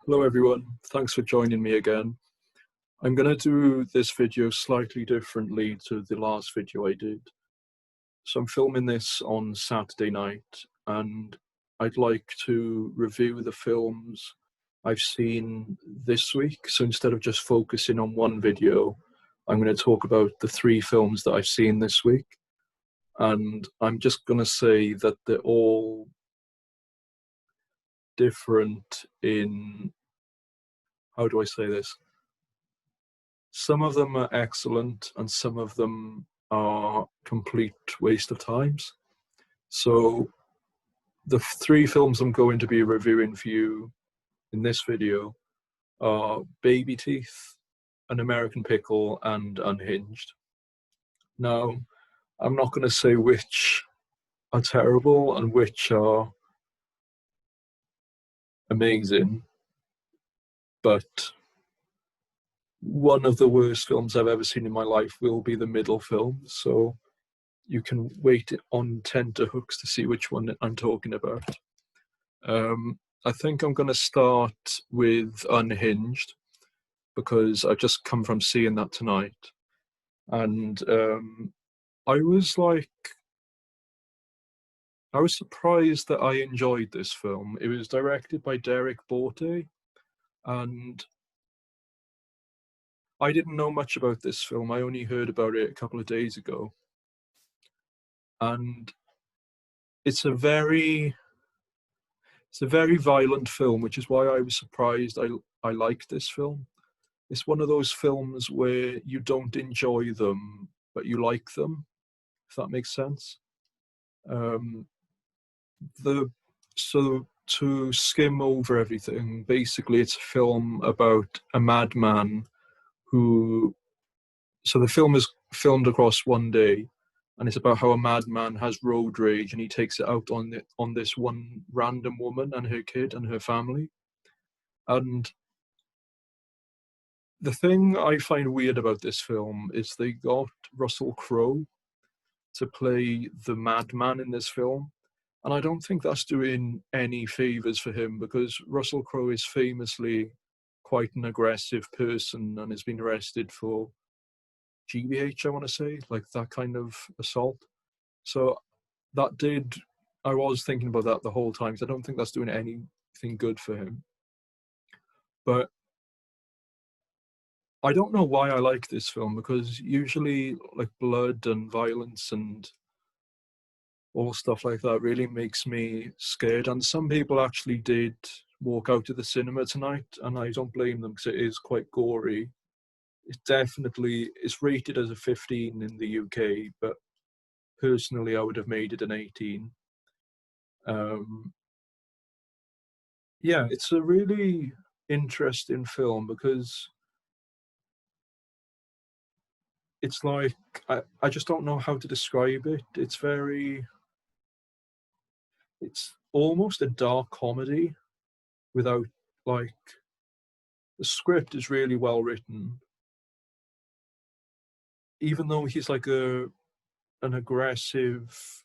Hello everyone, thanks for joining me again. I'm going to do this video slightly differently to the last video I did. So I'm filming this on Saturday night and I'd like to review the films I've seen this week. So instead of just focusing on one video, I'm going to talk about the 3 films that I've seen this week. And I'm just going to say that they're all different in, how do I say this? Some of them are excellent and some of them are complete waste of times. So the 3 films I'm going to be reviewing for you in this video are Babyteeth, An American Pickle and Unhinged. Now, I'm not going to say which are terrible and which are amazing, but one of the worst films I've ever seen in my life will be the middle film. So you can wait on tenterhooks to see which one I'm talking about. I think I'm going to start with Unhinged because I've just come from seeing that tonight. And I was surprised that I enjoyed this film. It was directed by Derrick Borte, and I didn't know much about this film. I only heard about it a couple of days ago. And it's a very violent film, which is why I was surprised I liked this film. It's one of those films where you don't enjoy them, but you like them, if that makes sense. So to skim over everything, basically it's a film about a madman who, so the film is filmed across one day, and it's about how a madman has road rage and he takes it out on this one random woman and her kid and her family. And the thing I find weird about this film is they got Russell Crowe to play the madman in this film. And I don't think that's doing any favors for him because Russell Crowe is famously quite an aggressive person and has been arrested for GBH, I want to say, like that kind of assault. So I was thinking about that the whole time because I don't think that's doing anything good for him. But I don't know why I like this film because usually like blood and violence and all stuff like that really makes me scared. And some people actually did walk out of the cinema tonight, and I don't blame them because it is quite gory. It's rated as a 15 in the UK, but personally I would have made it an 18. Yeah, it's a really interesting film because it's like I just don't know how to describe it. It's almost a dark comedy without, like, the script is really well written. Even though he's like an aggressive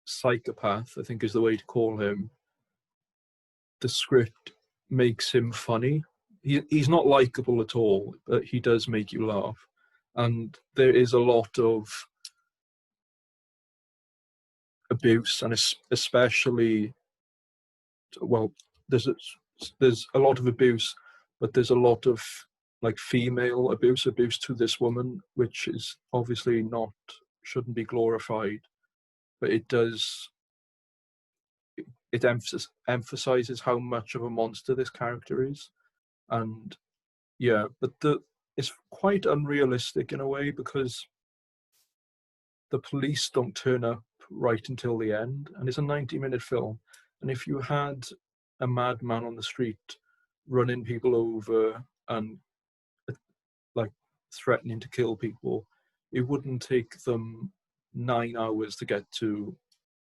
psychopath, I think is the way to call him, the script makes him funny. He's not likable at all, but he does make you laugh. And there is a lot of abuse, and especially, well, there's a lot of abuse, but there's a lot of like female abuse to this woman, which is obviously not, shouldn't be glorified, but it emphasizes how much of a monster this character is. And yeah, but it's quite unrealistic in a way because the police don't turn up right until the end, and it's a 90-minute film. And if you had a madman on the street running people over and like threatening to kill people, it wouldn't take them 9 hours to get to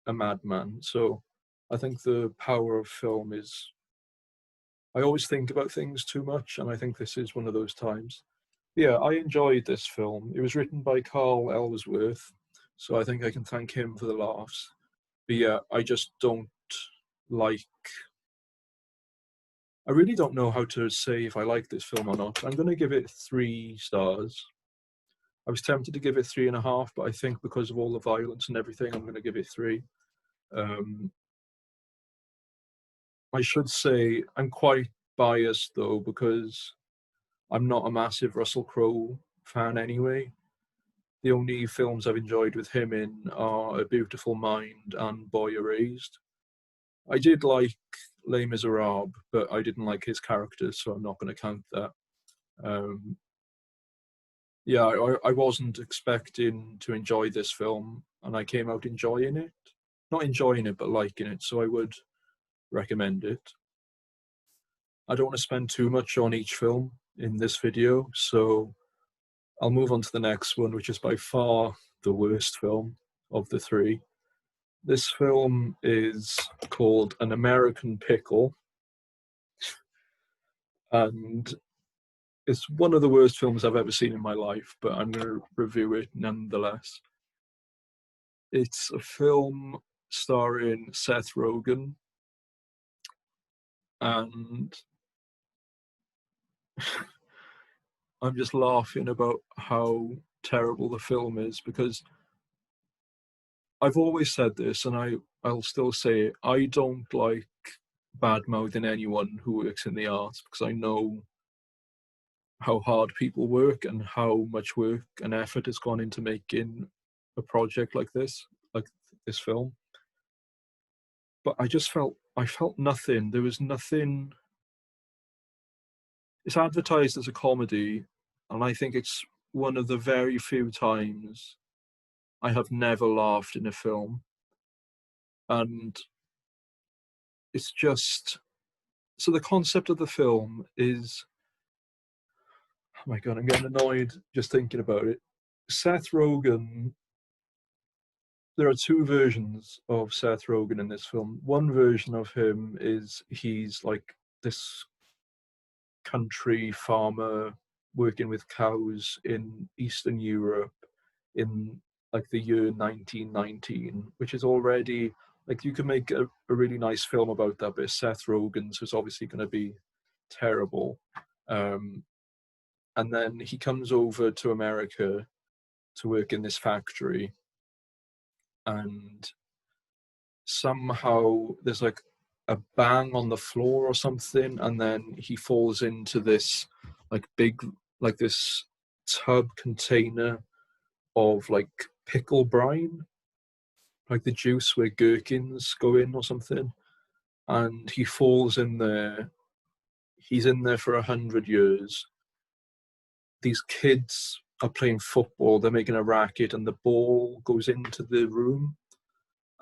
a madman. So I think the power of film is, I always think about things too much, and I think this is one of those times. Yeah, I enjoyed this film. It was written by Carl Ellsworth, so I think I can thank him for the laughs. But yeah, I just don't like I really don't know how to say if I like this film or not. I'm going to give it 3 stars. I was tempted to give it 3.5, but I think because of all the violence and everything, I'm going to give it 3. Um, I should say I'm quite biased though, because I'm not a massive Russell Crowe fan anyway. The only films I've enjoyed with him in are A Beautiful Mind and Boy Erased. I did like Les Miserables, but I didn't like his characters, so I'm not going to count that. Um, yeah, I wasn't expecting to enjoy this film, and I came out enjoying it. Not enjoying it, but liking it, so I would recommend it. I don't want to spend too much on each film in this video, so I'll move on to the next one, which is by far the worst film of the 3. This film is called An American Pickle, and it's one of the worst films I've ever seen in my life, but I'm going to review it nonetheless. It's a film starring Seth Rogen, and I'm just laughing about how terrible the film is, because I've always said this, and I'll still say it. I don't like bad mouthing anyone who works in the arts, because I know how hard people work and how much work and effort has gone into making a project like this film. But I felt nothing. There was nothing. It's advertised as a comedy, and I think it's one of the very few times I have never laughed in a film. And it's just, so the concept of the film is, oh my god, I'm getting annoyed just thinking about it. Seth Rogen, there are 2 versions of Seth Rogen in this film. One version of him is he's like this country farmer working with cows in Eastern Europe in like the year 1919, which is already like, you can make a really nice film about that, but Seth Rogen's was obviously going to be terrible. Um, and then he comes over to America to work in this factory, and somehow there's like a bang on the floor or something, and then he falls into this like big, like this tub container of like pickle brine, like the juice where gherkins go in or something, and he falls in there. He's in there for 100 years. These kids are playing football, they're making a racket, and the ball goes into the room,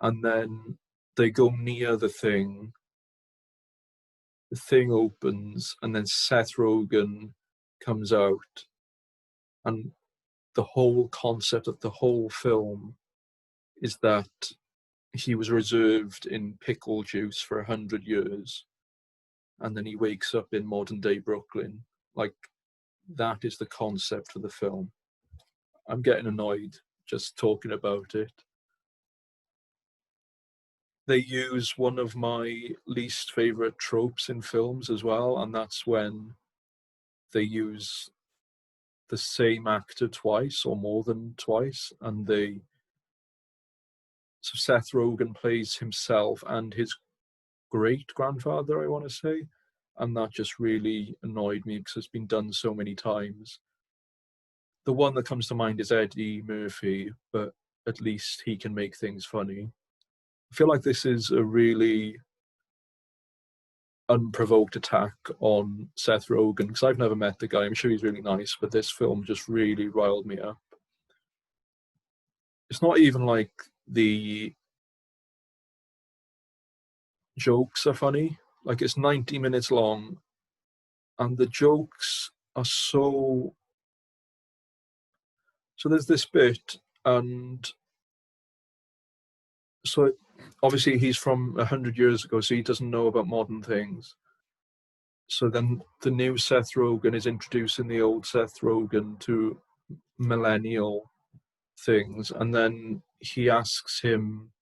and then they go near the thing opens, and then Seth Rogen comes out, and the whole concept of the whole film is that he was reserved in pickle juice for 100 years, and then he wakes up in modern day Brooklyn. Like, that is the concept of the film. I'm getting annoyed just talking about it. They use one of my least favorite tropes in films as well, and that's when they use the same actor twice or more than twice, and so Seth Rogen plays himself and his great grandfather, I want to say, and that just really annoyed me because it's been done so many times. The one that comes to mind is Eddie Murphy, but at least he can make things funny. I feel like this is a really unprovoked attack on Seth Rogen, because I've never met the guy. I'm sure he's really nice, but this film just really riled me up. It's not even like the jokes are funny. Like, it's 90 minutes long, and the jokes are so there's this bit, and so obviously he's from 100 years ago, so he doesn't know about modern things. So then the new Seth Rogen is introducing the old Seth Rogen to millennial things, and then he asks him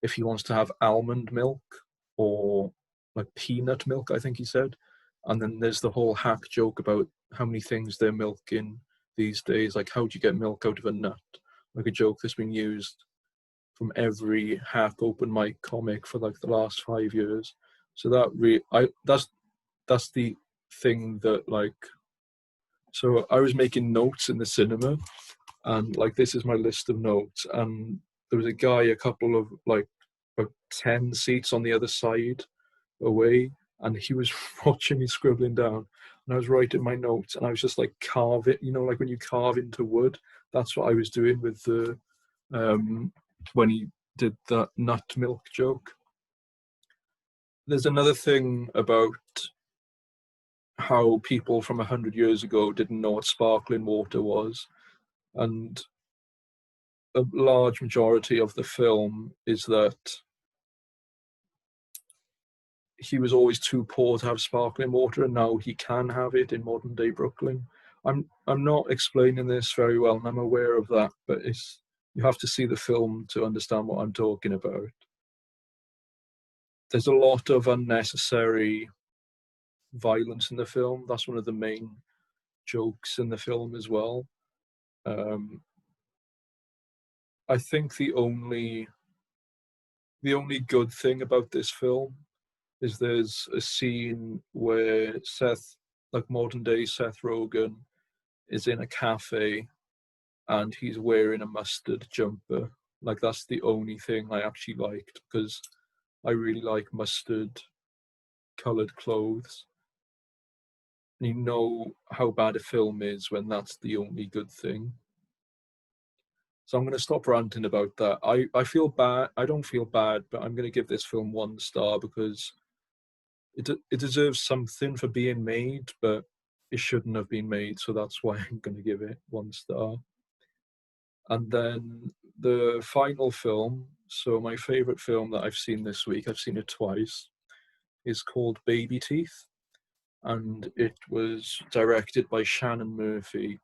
if he wants to have almond milk or like peanut milk, I think he said. And then there's the whole hack joke about how many things they're milking these days. Like, how do you get milk out of a nut? Like a joke that's been used from every hack open mic comic for like the last 5 years. So that's the thing that like. So I was making notes in the cinema, and like this is my list of notes, and there was a guy a couple of like about 10 seats on the other side away, and he was watching me scribbling down, and I was writing my notes, and I was just like carving, like when you carve into wood. That's what I was doing with the when he did that nut milk joke. There's another thing about how people from 100 years ago didn't know what sparkling water was, and a large majority of the film is that he was always too poor to have sparkling water, and now he can have it in modern day Brooklyn. I'm not explaining this very well, and I'm aware of that, but you have to see the film to understand what I'm talking about. There's a lot of unnecessary violence in the film. That's one of the main jokes in the film as well. I think the only good thing about this film is there's a scene where like modern day Seth Rogen, is in a cafe and he's wearing a mustard jumper. Like that's the only thing I actually liked, because I really like mustard colored clothes. And you know how bad a film is when that's the only good thing. So I'm going to stop ranting about that. I feel bad. I don't feel bad, but I'm going to give this film 1 star because it deserves something for being made, but it shouldn't have been made. So that's why I'm going to give it 1 star. And then the final film, so my favorite film that I've seen this week, I've seen it twice, is called Babyteeth. And it was directed by Shannon Murphy.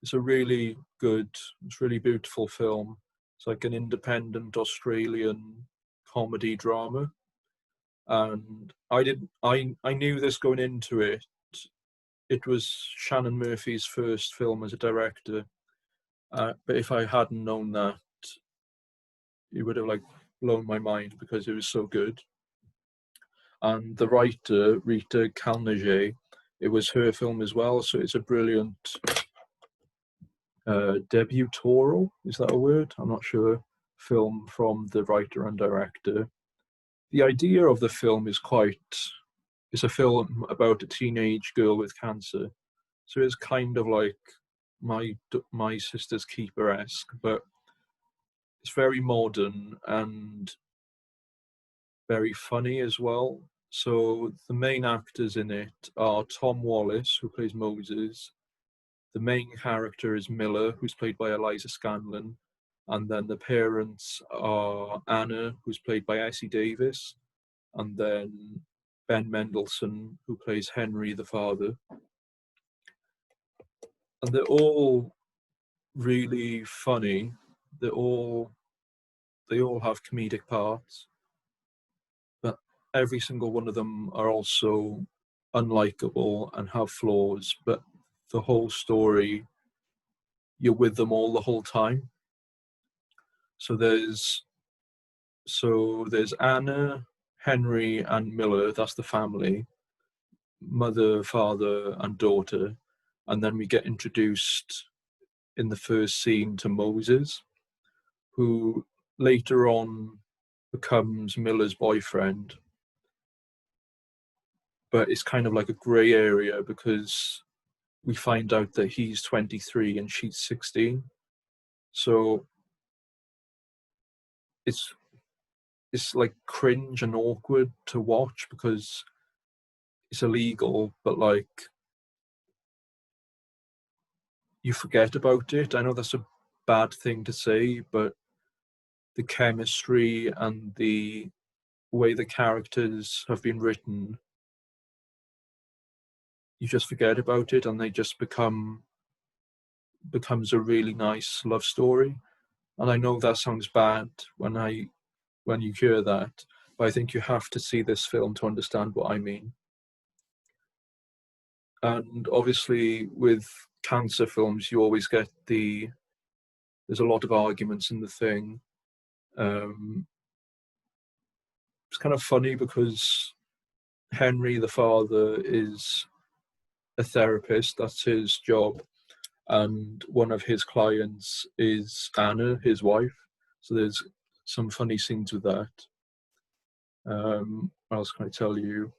It's a really good, it's really beautiful film. It's like an independent Australian comedy drama. And I knew this going into it. It was Shannon Murphy's first film as a director. But if I hadn't known that, it would have like blown my mind because it was so good. And the writer, Rita Calnage, it was her film as well. So it's a brilliant debutorial, is that a word? I'm not sure. Film from the writer and director. The idea of the film is it's a film about a teenage girl with cancer. So it's kind of like my sister's keeper-esque, but it's very modern and very funny as well. So the main actors in it are Tom Wallace, who plays Moses. The main character is Miller, who's played by Eliza Scanlon. And then the parents are Anna, who's played by Essie Davis. And then Ben Mendelsohn, who plays Henry, the father. And they're all really funny. They all have comedic parts, but every single one of them are also unlikable and have flaws. But the whole story, you're with them all the whole time. So there's Anna, Henry, and Miller. That's the family, mother, father, and daughter. And then we get introduced in the first scene to Moses, who later on becomes Miller's boyfriend. But it's kind of like a grey area because we find out that he's 23 and she's 16. So it's like cringe and awkward to watch because it's illegal, but like you forget about it. I know that's a bad thing to say, but the chemistry and the way the characters have been written, you just forget about it and they just becomes a really nice love story. And I know that sounds bad when you hear that, but I think you have to see this film to understand what I mean. And obviously, with cancer films, you always get there's a lot of arguments in the thing. It's kind of funny because Henry, the father, is a therapist. That's his job. And one of his clients is Anna, his wife. So there's some funny scenes with that. What else can I tell you?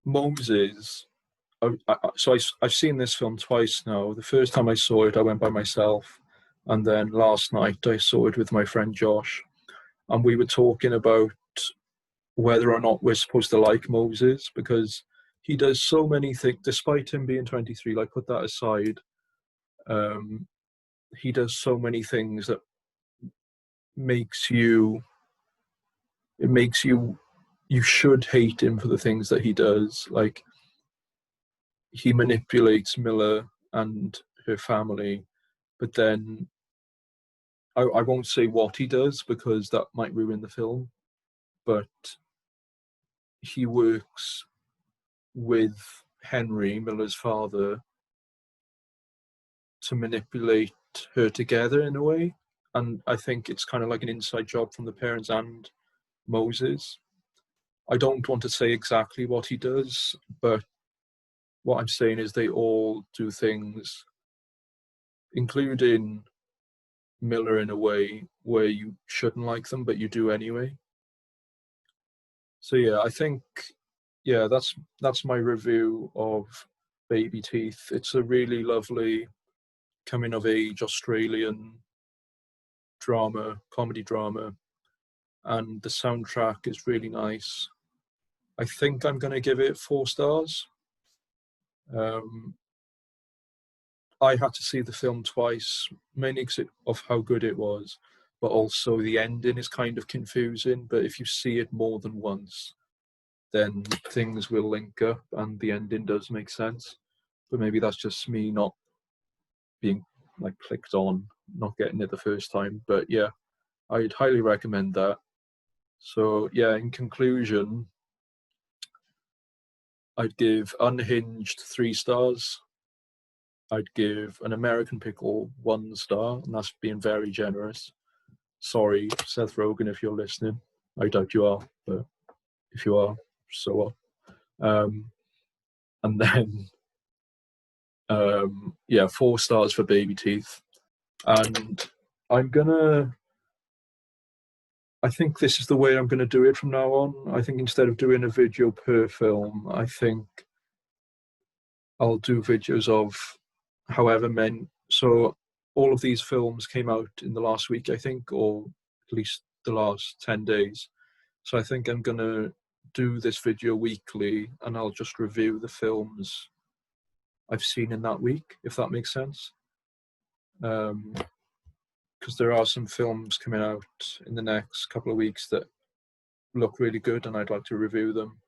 Moses. I've seen this film twice now. The first time I saw it, I went by myself, and then last night I saw it with my friend Josh, and we were talking about whether or not we're supposed to like Moses because he does so many things, despite him being 23. Like, put that aside, um, he does so many things that makes you. It makes you. You should hate him for the things that he does. Like, he manipulates Miller and her family, but then I won't say what he does because that might ruin the film. But he works with Henry, Miller's father, to manipulate her together in a way. And I think it's kind of like an inside job from the parents and Moses. I don't want to say exactly what he does, but what I'm saying is they all do things, including Miller, in a way where you shouldn't like them, but you do anyway. So yeah, I think that's my review of Baby Teeth. It's a really lovely coming of age Australian comedy drama, and the soundtrack is really nice. I think I'm going to give it 4 stars. Um, I had to see the film twice, mainly because of how good it was, but also the ending is kind of confusing. But if you see it more than once, then things will link up and the ending does make sense. But maybe that's just me not being like clicked on, not getting it the first time. But yeah, I'd highly recommend that. So yeah, in conclusion, I'd give Unhinged 3 stars. I'd give An American Pickle 1 star, and that's being very generous. Sorry, Seth Rogen, if you're listening. I doubt you are, but if you are, so what? And then, yeah, 4 stars for Baby Teeth. And I'm gonna. I think this is the way I'm gonna do it from now on. I think instead of doing a video per film, I think I'll do videos of however many. So all of these films came out in the last week, I think, or at least the last 10 days. So I think I'm going to do this video weekly and I'll just review the films I've seen in that week, if that makes sense. Because there are some films coming out in the next couple of weeks that look really good and I'd like to review them.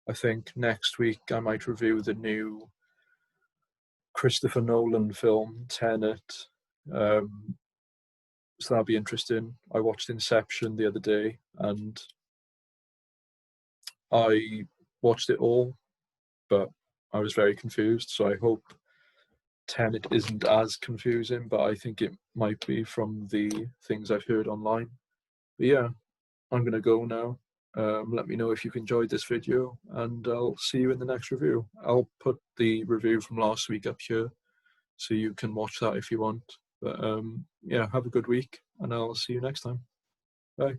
I think next week I might review the new Christopher Nolan film, Tenet. So that'll be interesting. I watched Inception the other day and I watched it all, but I was very confused. So I hope Tenet isn't as confusing, but I think it might be from the things I've heard online. But yeah, I'm going to go now. Let me know if you've enjoyed this video, and I'll see you in the next review. I'll put the review from last week up here, so you can watch that if you want. But yeah, have a good week, and I'll see you next time. Bye.